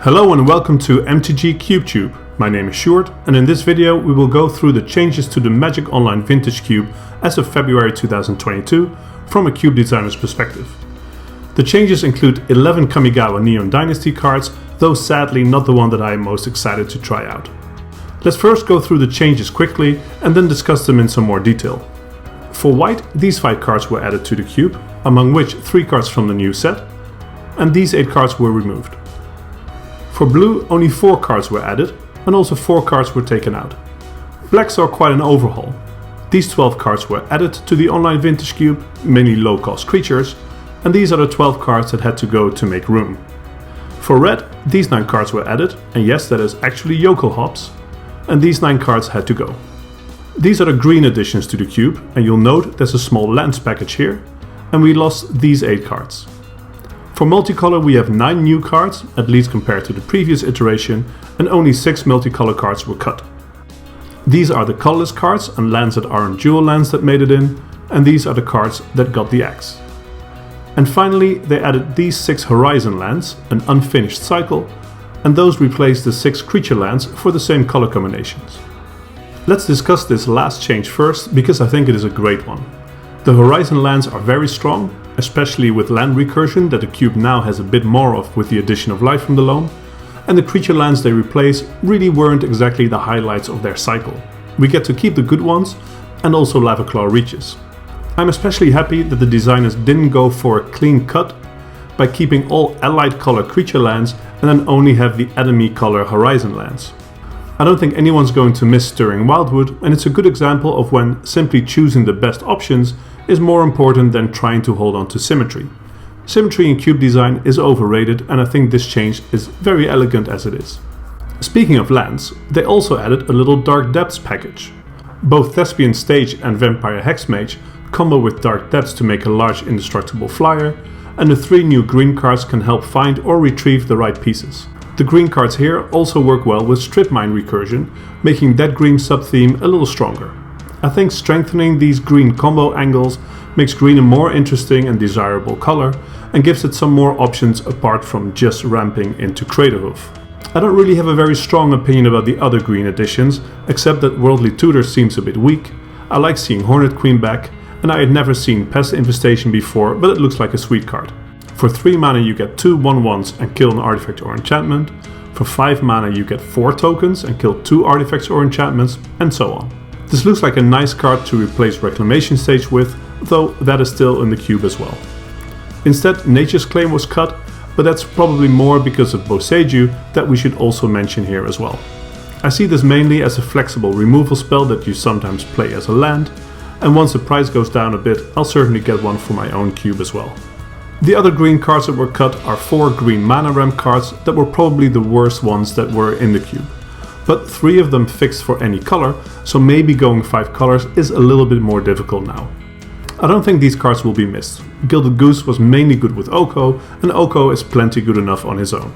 Hello and welcome to MTG CubeTube. My name is Sjoerd and in this video we will go through the changes to the Magic Online Vintage Cube as of February 2022 from a cube designer's perspective. The changes include 11 Kamigawa Neon Dynasty cards, though sadly not the one that I am most excited to try out. Let's first go through the changes quickly and then discuss them in some more detail. For white, these 5 cards were added to the cube, among which 3 cards from the new set, and these 8 cards were removed. For blue, only 4 cards were added, and also 4 cards were taken out. Black saw quite an overhaul. These 12 cards were added to the online vintage cube, mainly low-cost creatures, and these are the 12 cards that had to go to make room. For red, these 9 cards were added, and yes, that is actually Yokel Hops, and these 9 cards had to go. These are the green additions to the cube, and you'll note there's a small lands package here, and we lost these 8 cards. For multicolor we have 9 new cards, at least compared to the previous iteration, and only 6 multicolor cards were cut. These are the colorless cards and lands that aren't dual lands that made it in, and these are the cards that got the X. And finally they added these 6 horizon lands, an unfinished cycle, and those replaced the 6 creature lands for the same color combinations. Let's discuss this last change first, because I think it is a great one. The horizon lands are very strong, especially with land recursion that the cube now has a bit more of with the addition of life from the loam, and the creature lands they replace really weren't exactly the highlights of their cycle. We get to keep the good ones and also Lava Claw Reaches. I'm especially happy that the designers didn't go for a clean cut by keeping all allied color creature lands and then only have the enemy color horizon lands. I don't think anyone's going to miss Stirring Wildwood, and it's a good example of when simply choosing the best options is more important than trying to hold on to symmetry. Symmetry in cube design is overrated, and I think this change is very elegant as it is. Speaking of lands, they also added a little Dark Depths package. Both Thespian Stage and Vampire Hexmage combo with Dark Depths to make a large indestructible flyer, and the 3 new green cards can help find or retrieve the right pieces. The green cards here also work well with Strip Mine recursion, making that green sub-theme a little stronger. I think strengthening these green combo angles makes green a more interesting and desirable color and gives it some more options apart from just ramping into Craterhoof. I don't really have a very strong opinion about the other green additions, except that Worldly Tutor seems a bit weak. I like seeing Hornet Queen back, and I had never seen Pest Infestation before, but it looks like a sweet card. For 3 mana you get 2 1/1s and kill an artifact or enchantment. For 5 mana you get 4 tokens and kill 2 artifacts or enchantments, and so on. This looks like a nice card to replace Reclamation Stage with, though that is still in the cube as well. Instead, Nature's Claim was cut, but that's probably more because of Boseiju that we should also mention here as well. I see this mainly as a flexible removal spell that you sometimes play as a land, and once the price goes down a bit, I'll certainly get one for my own cube as well. The other green cards that were cut are 4 green mana ramp cards that were probably the worst ones that were in the cube. But 3 of them fixed for any color, so maybe going 5 colors is a little bit more difficult now. I don't think these cards will be missed. Gilded Goose was mainly good with Oko, and Oko is plenty good enough on his own.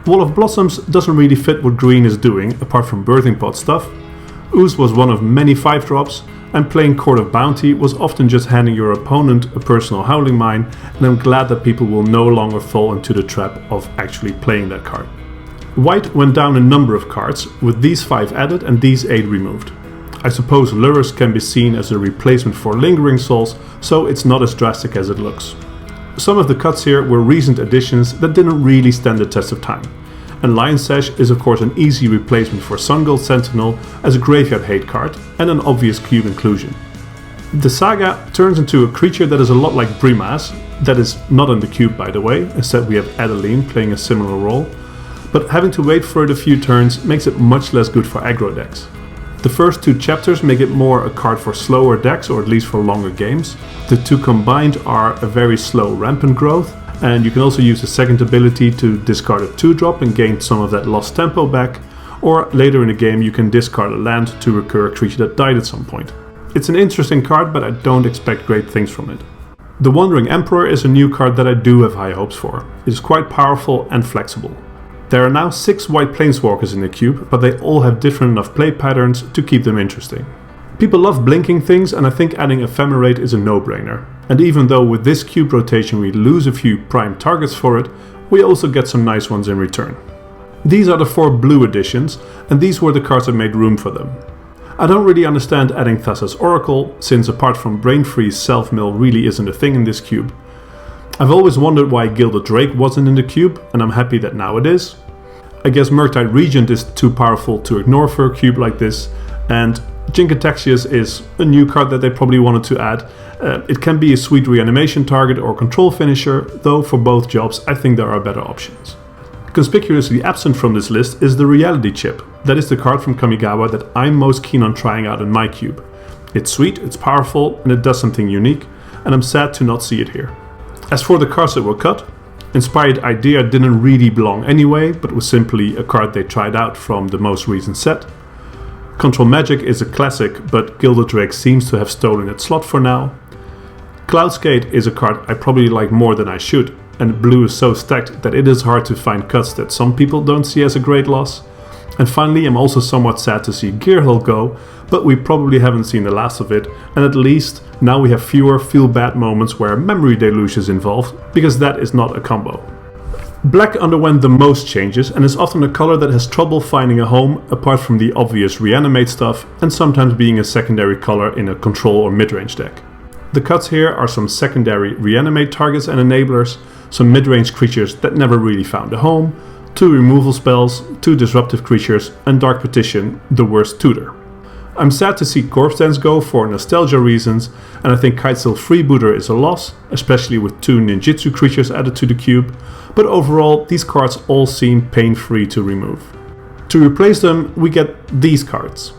Wall of Blossoms doesn't really fit what green is doing, apart from birthing pod stuff. Ooze was one of many 5-drops, and playing Court of Bounty was often just handing your opponent a personal Howling Mine, and I'm glad that people will no longer fall into the trap of actually playing that card. White went down a number of cards, with these 5 added and these 8 removed. I suppose Lurrus can be seen as a replacement for Lingering Souls, so it's not as drastic as it looks. Some of the cuts here were recent additions that didn't really stand the test of time. And Lion Sash is of course an easy replacement for Sungold Sentinel as a graveyard hate card and an obvious cube inclusion. The Saga turns into a creature that is a lot like Brimaz, that is not in the cube by the way, instead we have Adeline playing a similar role, but having to wait for it a few turns makes it much less good for aggro decks. The first 2 chapters make it more a card for slower decks, or at least for longer games. The 2 combined are a very slow rampant growth, and you can also use the second ability to discard a 2-drop and gain some of that lost tempo back, or later in the game you can discard a land to recur a creature that died at some point. It's an interesting card, but I don't expect great things from it. The Wandering Emperor is a new card that I do have high hopes for. It is quite powerful and flexible. There are now 6 white planeswalkers in the cube, but they all have different enough play patterns to keep them interesting. People love blinking things, and I think adding Ephemerate is a no-brainer. And even though with this cube rotation we lose a few prime targets for it, we also get some nice ones in return. These are the 4 blue editions, and these were the cards that made room for them. I don't really understand adding Thassa's Oracle, since apart from Brain Freeze, Self-Mill really isn't a thing in this cube. I've always wondered why Gilded Drake wasn't in the cube, and I'm happy that now it is. I guess Murktide Regent is too powerful to ignore for a cube like this, and Jinkataxius is a new card that they probably wanted to add. It can be a sweet reanimation target or control finisher, though for both jobs I think there are better options. Conspicuously absent from this list is the Reality Chip. That is the card from Kamigawa that I'm most keen on trying out in my cube. It's sweet, it's powerful, and it does something unique, and I'm sad to not see it here. As for the cards that were cut, Inspired Idea didn't really belong anyway, but was simply a card they tried out from the most recent set. Control Magic is a classic, but Gilded Drake seems to have stolen its slot for now. Cloudskate is a card I probably like more than I should, and blue is so stacked that it is hard to find cuts that some people don't see as a great loss. And finally, I'm also somewhat sad to see Gearhull go, but we probably haven't seen the last of it, and at least now we have fewer feel-bad moments where Memory Deluge is involved, because that is not a combo. Black underwent the most changes and is often a color that has trouble finding a home apart from the obvious reanimate stuff and sometimes being a secondary color in a control or mid-range deck. The cuts here are some secondary reanimate targets and enablers, some mid-range creatures that never really found a home, 2 removal spells, 2 disruptive creatures, and Dark Petition, the worst tutor. I'm sad to see Corpse Dance go for nostalgia reasons, and I think Kitesail Freebooter is a loss, especially with 2 ninjutsu creatures added to the cube, but overall these cards all seem pain-free to remove. To replace them, we get these cards.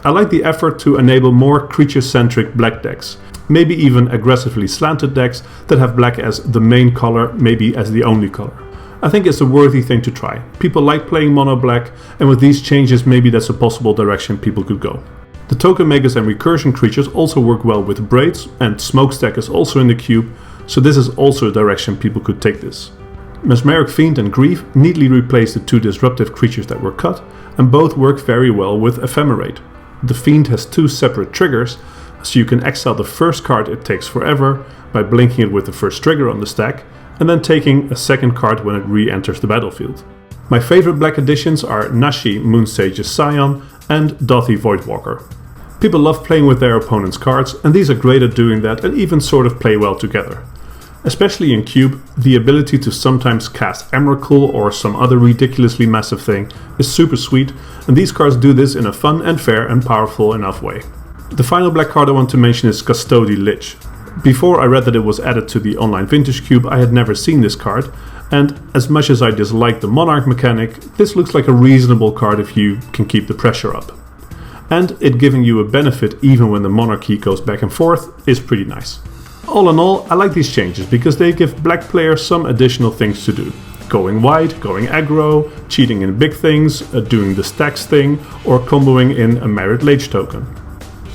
I like the effort to enable more creature-centric black decks, maybe even aggressively slanted decks that have black as the main color, maybe as the only color. I think it's a worthy thing to try. People like playing mono black, and with these changes maybe that's a possible direction people could go. The token makers and recursion creatures also work well with braids, and Smokestack is also in the cube, so this is also a direction people could take this. Mesmeric Fiend and Grief neatly replace the 2 disruptive creatures that were cut, and both work very well with Ephemerate. The Fiend has 2 separate triggers, so you can exile the first card it takes forever by blinking it with the first trigger on the stack, and then taking a second card when it re-enters the battlefield. My favorite black additions are Nashi, Moonsage's Scion, and Dothy Voidwalker. People love playing with their opponent's cards, and these are great at doing that and even sort of play well together. Especially in Cube, the ability to sometimes cast Emrakul or some other ridiculously massive thing is super sweet, and these cards do this in a fun and fair and powerful enough way. The final black card I want to mention is Custody Lich. Before I read that it was added to the online Vintage Cube, I had never seen this card, and as much as I dislike the Monarch mechanic, this looks like a reasonable card if you can keep the pressure up. And it giving you a benefit even when the Monarchy goes back and forth is pretty nice. All in all, I like these changes because they give black players some additional things to do. Going wide, going aggro, cheating in big things, doing the stacks thing, or comboing in a Merit Lage token.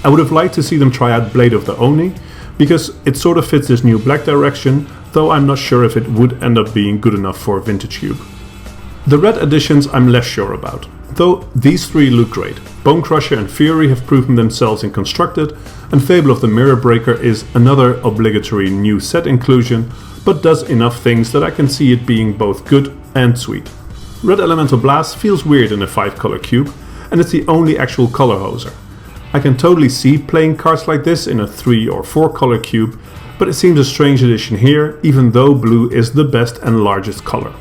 I would have liked to see them try out Blade of the Oni, because it sort of fits this new black direction, though I'm not sure if it would end up being good enough for Vintage Cube. The red additions I'm less sure about, though these 3 look great. Bone Crusher and Fury have proven themselves in Constructed, and Fable of the Mirror Breaker is another obligatory new set inclusion, but does enough things that I can see it being both good and sweet. Red Elemental Blast feels weird in a 5-color cube, and it's the only actual color hoser. I can totally see playing cards like this in a 3 or 4 color cube, but it seems a strange addition here, even though blue is the best and largest color.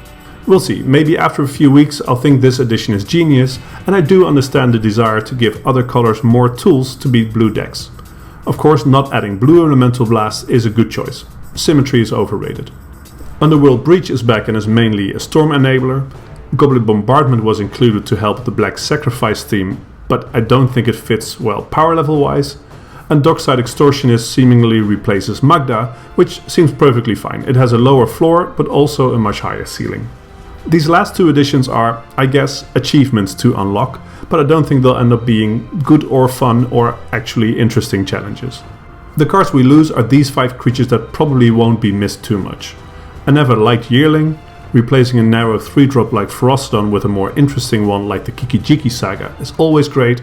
We'll see, maybe after a few weeks I'll think this addition is genius, and I do understand the desire to give other colors more tools to beat blue decks. Of course, not adding blue Elemental Blast is a good choice. Symmetry is overrated. Underworld Breach is back and is mainly a storm enabler. Goblin Bombardment was included to help the black sacrifice theme, but I don't think it fits well power level wise, and Dockside Extortionist seemingly replaces Magda, which seems perfectly fine. It has a lower floor, but also a much higher ceiling. These last 2 additions are, I guess, achievements to unlock, but I don't think they'll end up being good or fun or actually interesting challenges. The cards we lose are these 5 creatures that probably won't be missed too much. I never liked Yearling. Replacing a narrow 3-drop like Ferocodon with a more interesting one like the Kikijiki Saga is always great,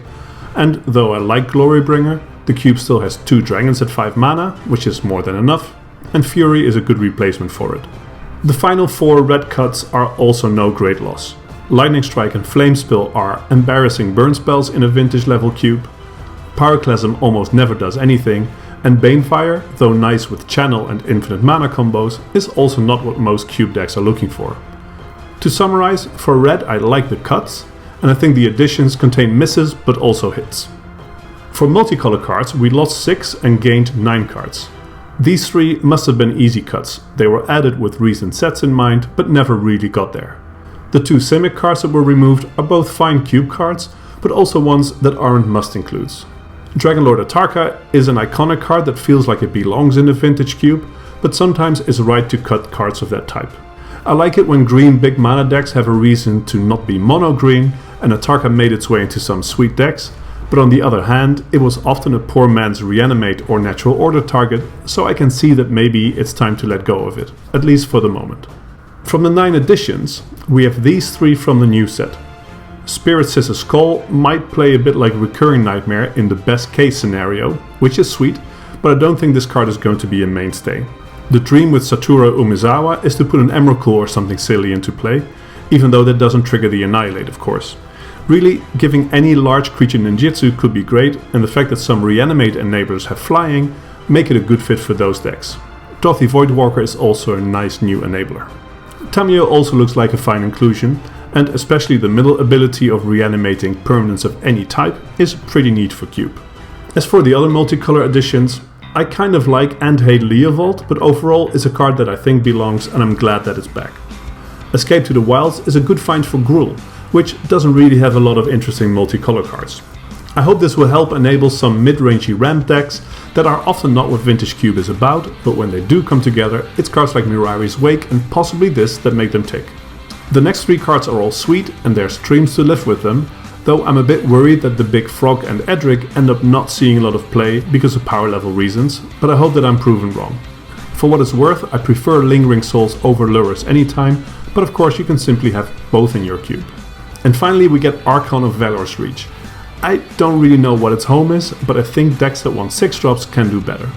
and though I like Glorybringer, the cube still has 2 dragons at 5 mana, which is more than enough, and Fury is a good replacement for it. The final 4 red cuts are also no great loss. Lightning Strike and Flame Spill are embarrassing burn spells in a vintage level cube. Pyroclasm almost never does anything, and Banefire, though nice with channel and infinite mana combos, is also not what most cube decks are looking for. To summarize, for red I like the cuts, and I think the additions contain misses but also hits. For multicolor cards we lost 6 and gained 9 cards. These 3 must have been easy cuts, they were added with recent sets in mind but never really got there. The 2 Simic cards that were removed are both fine cube cards, but also ones that aren't must-includes. Dragonlord Atarka is an iconic card that feels like it belongs in a vintage cube, but sometimes is right to cut cards of that type. I like it when green big mana decks have a reason to not be mono green, and Atarka made its way into some sweet decks, but on the other hand, it was often a poor man's reanimate or natural order target, so I can see that maybe it's time to let go of it, at least for the moment. From the 9 additions, we have these 3 from the new set. Spirit Scissor Skull might play a bit like Recurring Nightmare in the best case scenario, which is sweet, but I don't think this card is going to be a mainstay. The dream with Satoru Umezawa is to put an Emrakul or something silly into play, even though that doesn't trigger the Annihilate, of course. Really, giving any large creature ninjutsu could be great, and the fact that some reanimate enablers have flying make it a good fit for those decks. Dorothy Voidwalker is also a nice new enabler. Tamiyo also looks like a fine inclusion, and especially the middle ability of reanimating permanents of any type is pretty neat for cube. As for the other multicolor additions, I kind of like and hate Leovold, but overall is a card that I think belongs and I'm glad that it's back. Escape to the Wilds is a good find for Gruul, which doesn't really have a lot of interesting multicolor cards. I hope this will help enable some mid-rangey ramp decks that are often not what Vintage Cube is about, but when they do come together, it's cards like Mirari's Wake and possibly this that make them tick. The next 3 cards are all sweet and there's streams to live with them, though I'm a bit worried that the Big Frog and Edric end up not seeing a lot of play because of power level reasons, but I hope that I'm proven wrong. For what it's worth, I prefer Lingering Souls over Lurrus anytime, but of course you can simply have both in your cube. And finally we get Archon of Valor's Reach. I don't really know what its home is, but I think decks that want 6 drops can do better.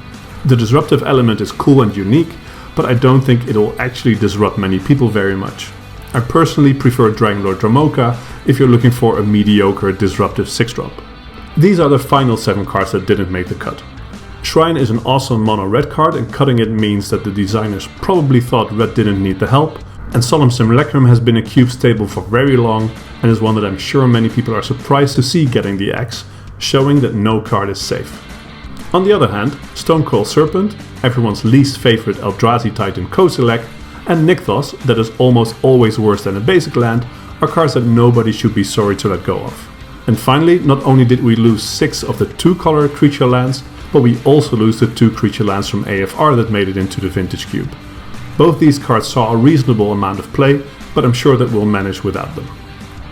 The disruptive element is cool and unique, but I don't think it'll actually disrupt many people very much. I personally prefer Dragonlord Dramoka if you're looking for a mediocre disruptive 6 drop. These are the final 7 cards that didn't make the cut. Shrine is an awesome mono red card, and cutting it means that the designers probably thought red didn't need the help, and Solemn Simulacrum has been a cube staple for very long and is one that I'm sure many people are surprised to see getting the axe, showing that no card is safe. On the other hand, Stonecoil Serpent, everyone's least favorite Eldrazi Titan Kozilek, and Nykthos, that is almost always worse than a basic land, are cards that nobody should be sorry to let go of. And finally, not only did we lose 6 of the 2-color creature lands, but we also lose the 2 creature lands from AFR that made it into the Vintage Cube. Both these cards saw a reasonable amount of play, but I'm sure that we'll manage without them.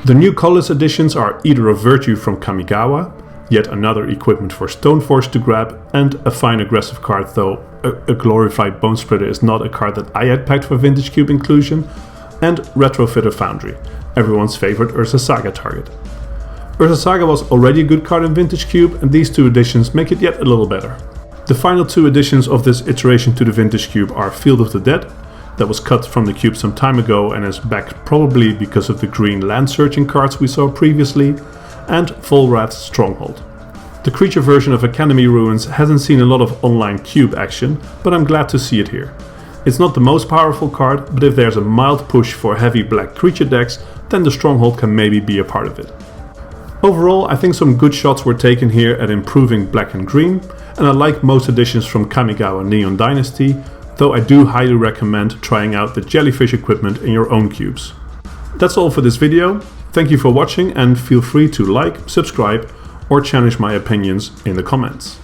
The new colorless additions are Eater of Virtue from Kamigawa, yet another equipment for Stoneforge to grab, and a fine aggressive card, though a glorified Bone Splitter is not a card that I had packed for Vintage Cube inclusion, and Retrofitter Foundry, everyone's favorite Urza Saga target. Urza Saga was already a good card in Vintage Cube, and these 2 additions make it yet a little better. The final 2 additions of this iteration to the Vintage Cube are Field of the Dead, that was cut from the cube some time ago and is back probably because of the green land searching cards we saw previously, and Volrath's Stronghold. The creature version of Academy Ruins hasn't seen a lot of online cube action, but I'm glad to see it here. It's not the most powerful card, but if there's a mild push for heavy black creature decks, then the Stronghold can maybe be a part of it. Overall, I think some good shots were taken here at improving black and green, and I like most additions from Kamigawa Neon Dynasty, though I do highly recommend trying out the jellyfish equipment in your own cubes. That's all for this video. Thank you for watching and feel free to like, subscribe, or challenge my opinions in the comments.